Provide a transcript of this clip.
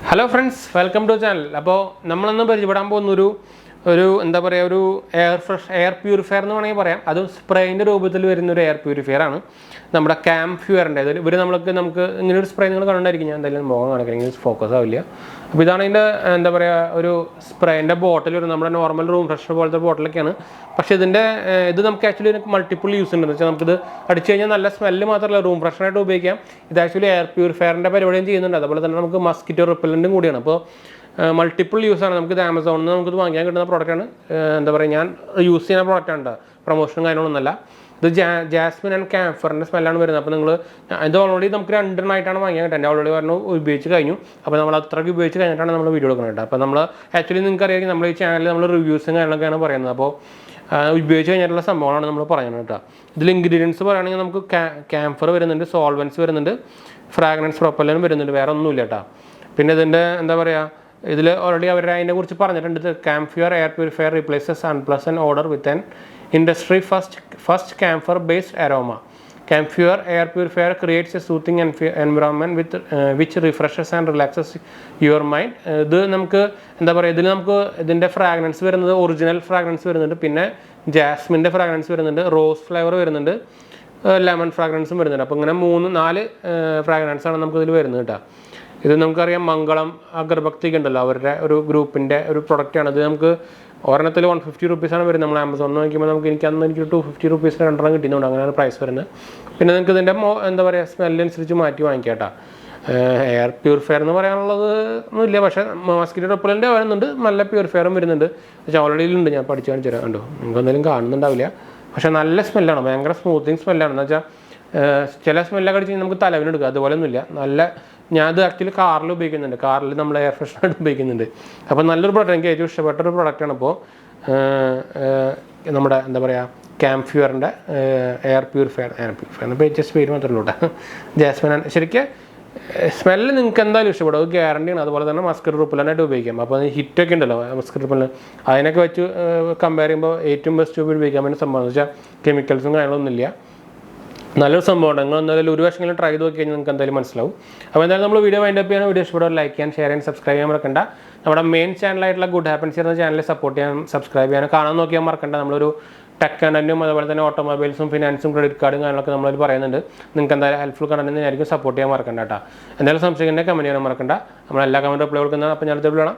Hello friends, welcome to the channel. അപ്പോൾ നമ്മളൊന്ന് പരിചയപ്പെടാൻ പോകുന്ന ഒരു എന്താ പറയുക ഒരു എയർ പ്യൂരിഫയർ എന്ന് വേണമെങ്കിൽ പറയാം. അത് സ്പ്രേയിൻ്റെ രൂപത്തിൽ വരുന്ന ഒരു എയർ പ്യൂരിഫയർ ആണ്. നമ്മുടെ CamPureൻ്റെ ഇവർ നമുക്ക് ഇങ്ങനെ ഒരു സ്പ്രേ നിങ്ങൾ കണ്ടുകൊണ്ടായിരിക്കും. ഞാൻ എന്തായാലും മുഖം കാണിക്കണമെങ്കിൽ ഫോക്കസ് ആവില്ല. അപ്പോൾ ഇതാണ് ഇതിൻ്റെ എന്താ പറയുക ഒരു സ്പ്രേയിൻ്റെ ബോട്ടിൽ വരും. നമ്മുടെ നോർമൽ റൂം ഫ്രഷ്നർ പോലത്തെ ബോട്ടിലൊക്കെയാണ്. പക്ഷേ ഇത് നമുക്ക് ആക്ച്വലി മൾട്ടിപ്പിൾ യൂസ് ഉണ്ട്. എന്ന് വെച്ചാൽ നമുക്കിത് അടിച്ചു കഴിഞ്ഞാൽ നല്ല സ്മെല്ല് മാത്രമല്ല റൂം ഫ്രഷ്നറായിട്ട് ഉപയോഗിക്കാം. ഇത് ആക്ച്വലി എയർ പ്യൂരിഫയറിൻ്റെ പരിപാടിയും ചെയ്യുന്നുണ്ട്. അതുപോലെ തന്നെ നമുക്ക് മസ്കിറ്റോ റിപ്പല്ലൻറ്റും കൂടിയാണ്. അപ്പോൾ മൾട്ടിപ്പിൾ യൂസാണ്. നമുക്കിത് ആമസോണിൽ നിന്ന് നമുക്കിത് വാങ്ങിക്കാൻ കിട്ടുന്ന പ്രോഡക്റ്റാണ്. എന്താ പറയുക ഞാൻ യൂസ് ചെയ്യുന്ന പ്രോഡക്റ്റാണ്. പ്രൊമോഷനും കാര്യങ്ങളൊന്നുമല്ല. ഇത് ജാസ്മിൻ ആൻഡ് ക്യാംഫറിൻ്റെ സ്മെല്ലാണ് വരുന്നത്. അപ്പോൾ നിങ്ങൾ ഇത് ഓൾറെഡി നമുക്ക് രണ്ടെണ്ണമായിട്ടാണ് വാങ്ങിക്കാൻ കിട്ടുന്നത്. എൻ്റെ ഓൾറെഡി പറഞ്ഞു ഉപയോഗിച്ച് കഴിഞ്ഞു. അപ്പോൾ നമ്മൾ അത്രയ്ക്ക് ഉപയോഗിച്ച് കഴിഞ്ഞിട്ടാണ് നമ്മൾ വീഡിയോ എടുക്കുന്നത്. അപ്പോൾ നമ്മൾ ആക്ച്വലി നിങ്ങൾക്ക് അറിയാമെങ്കിൽ നമ്മൾ ഈ ചാനലിൽ നമ്മൾ റിവ്യൂസും കാര്യങ്ങളൊക്കെയാണ് പറയുന്നത്. അപ്പോൾ ഉപയോഗിച്ച് കഴിഞ്ഞിട്ടുള്ള സംഭവമാണ് നമ്മൾ പറയുന്നത് കേട്ടോ. ഇതിൽ ഇൻഗ്രീഡിയൻസ് പറയുകയാണെങ്കിൽ നമുക്ക് ക്യാംഫർ വരുന്നുണ്ട്, സോൾവൻസ് വരുന്നുണ്ട്, ഫ്രാഗ്രൻസ് പ്രൊപ്പല്ലൻ വരുന്നുണ്ട്, വേറെ ഒന്നുമില്ല കേട്ടോ. പിന്നെ ഇതിൻ്റെ എന്താ പറയുക ഇതിൽ ഓൾറെഡി അവർ അതിനെക്കുറിച്ച് പറഞ്ഞിട്ടുണ്ട്. CamPure air purifier replaces unpleasant order with an industry first camphor based aroma. CamPure air purifier creates a soothing environment which refreshes and relaxes your mind. ഇത് നമുക്ക് എന്താ പറയുക ഇതിൽ നമുക്ക് ഇതിൻ്റെ ഫ്രാഗ്രൻസ് വരുന്നത് ഒറിജിനൽ ഫ്രാഗ്രൻസ് വരുന്നുണ്ട്, പിന്നെ ജാസ്മിൻ്റെ ഫ്രാഗ്രൻസ് വരുന്നുണ്ട്, റോസ് ഫ്ലേവർ വരുന്നുണ്ട്, ലെമൺ ഫ്രാഗ്രൻസും വരുന്നുണ്ട്. അപ്പോൾ ഇങ്ങനെ 3-4 ഫ്രാഗ്രൻസാണ് നമുക്കിതിൽ വരുന്നത് കേട്ടോ. ഇത് നമുക്കറിയാം മംഗളം അഗർബക്തിക്ക് ഉണ്ടല്ലോ, അവരുടെ ഒരു ഗ്രൂപ്പിൻ്റെ ഒരു പ്രൊഡക്റ്റാണ്. ഇത് നമുക്ക് ഒരെണ്ണത്തിൽ 150 റുപ്പീസാണ് വരുന്നത്. നമ്മൾ ആമസോണിൽ നോക്കിയപ്പോൾ എനിക്ക് 250 റുപ്പീസിന് 2 കിട്ടുന്നുണ്ട്. അങ്ങനെയാണ് പ്രൈസ് വരുന്നത്. പിന്നെ നിങ്ങൾക്ക് ഇതിൻ്റെ എന്താ പറയുക സ്മെല്ലനുസരിച്ച് മാറ്റി വാങ്ങിക്കാം കേട്ടോ. എയർ പ്യൂരിഫയർ എന്ന് പറയാനുള്ളത് ഒന്നുമില്ല. പക്ഷേ മസ്കിറ്റോ റിപ്പല്ലൻ്റ് വരുന്നുണ്ട്, നല്ല പ്യൂരിഫയറും വരുന്നുണ്ട്. പക്ഷേ ഓൾറെഡി ഉണ്ട്, ഞാൻ പഠിച്ചു കാണിച്ചു തരാം. കണ്ടോ, നിങ്ങൾക്ക് എന്തെങ്കിലും കാണുന്നുണ്ടാവില്ല. പക്ഷേ നല്ല സ്മെല്ലാണ്, ഭയങ്കര സ്മൂത്തിങ് സ്മെല്ലാണ്. എന്ന് വെച്ചാൽ ചില സ്മെല്ലൊക്കെ അടിച്ച് നമുക്ക് തലവിന് എടുക്കുക, അതുപോലെ ഒന്നുമില്ല. നല്ല ഞാനത് ആക്ച്വലി കാറിൽ ഉപയോഗിക്കുന്നുണ്ട്. കാറിൽ നമ്മൾ എയർ ഫ്രഷ്നറായിട്ട് ഉപയോഗിക്കുന്നുണ്ട്. അപ്പോൾ നല്ലൊരു പ്രോഡക്റ്റ്, എനിക്ക് ഏറ്റവും ഇഷ്ടപ്പെട്ട ഒരു പ്രോഡക്റ്റാണ്. ഇപ്പോൾ നമ്മുടെ എന്താ പറയുക CamPureൻ്റെ എയർ പ്യൂരിഫയർ ഇപ്പോൾ ജസ്റ്റ് പേര് മാത്രമേ ഉള്ളൂ കേട്ടോ. ജാസ്മിൻ ശരിക്കും സ്മെല്ല് നിങ്ങൾക്ക് എന്തായാലും ഇഷ്ടപ്പെടും, അത് ഗ്യാരണ്ടിയാണ്. അതുപോലെ തന്നെ മസ്കിറ്റോ റിപ്പല്ലൻ്റായിട്ട് ഉപയോഗിക്കാം. അപ്പോൾ ഹിറ്റൊക്കെ ഉണ്ടല്ലോ മസ്കിറ്റോ റിപ്പല്ലൻ, അതിനൊക്കെ വെച്ച് കമ്പയർ ചെയ്യുമ്പോൾ ഏറ്റവും ബെസ്റ്റ് ഉപയോഗിക്കാൻ പറ്റുന്ന സംഭവം എന്ന് വെച്ചാൽ കെമിക്കൽസും കാര്യങ്ങളൊന്നുമില്ല. നല്ലൊരു സംഭവമാണ്. നിങ്ങൾ എന്തായാലും ഒരു വർഷമെങ്കിലും ട്രൈ ചെയ്ത് നോക്കി കഴിഞ്ഞാൽ നിങ്ങൾക്ക് എന്തായാലും മനസ്സിലാവും. അപ്പോൾ എന്തായാലും നമ്മൾ വീഡിയോ വൈൻഡപ്പ് ചെയ്യാൻ വീഡിയോ ഇഷ്ടപ്പെടുക ലൈക്ക് ചെയ്യാൻ, ഷെയർ ചെയ്യാൻ, സബ്സ്ക്രൈബ് ചെയ്യാൻ മറക്കണ്ട. നമ്മുടെ മെയിൻ ചാനലായിട്ടുള്ള ഗുഡ് ഹാപ്പൻസ് എന്ന ചാനൽ സപ്പോർട്ട് ചെയ്യാൻ, സബ്സ്ക്രൈബ് ചെയ്യാൻ, കാണാൻ നോക്കിയാൽ മറക്കണ്ട. നമ്മളൊരു ടെക് കണ്ടന്റും അതുപോലെ തന്നെ ഓട്ടോമൊബൈൽസും ഫിനാൻസും ക്രെഡിറ്റ് കാർഡും കാര്യങ്ങളൊക്കെ നമ്മളതിൽ പറയുന്നുണ്ട്. നിങ്ങൾക്ക് എന്തായാലും ഹെൽപ്ഫുൾ കണ്ടന്റ് ആയിരിക്കും. സപ്പോർട്ട് ചെയ്യാൻ മറക്കണ്ട കേട്ടോ. എന്തായാലും സംശയം കമൻറ്റ് ചെയ്യാൻ മറക്കണ്ട. നമ്മളെല്ലാ കമൻറ്റ് റിപ്ലൈ കൊടുക്കുന്നതാണ്. അപ്പോൾ ഞാനത് വിടണം.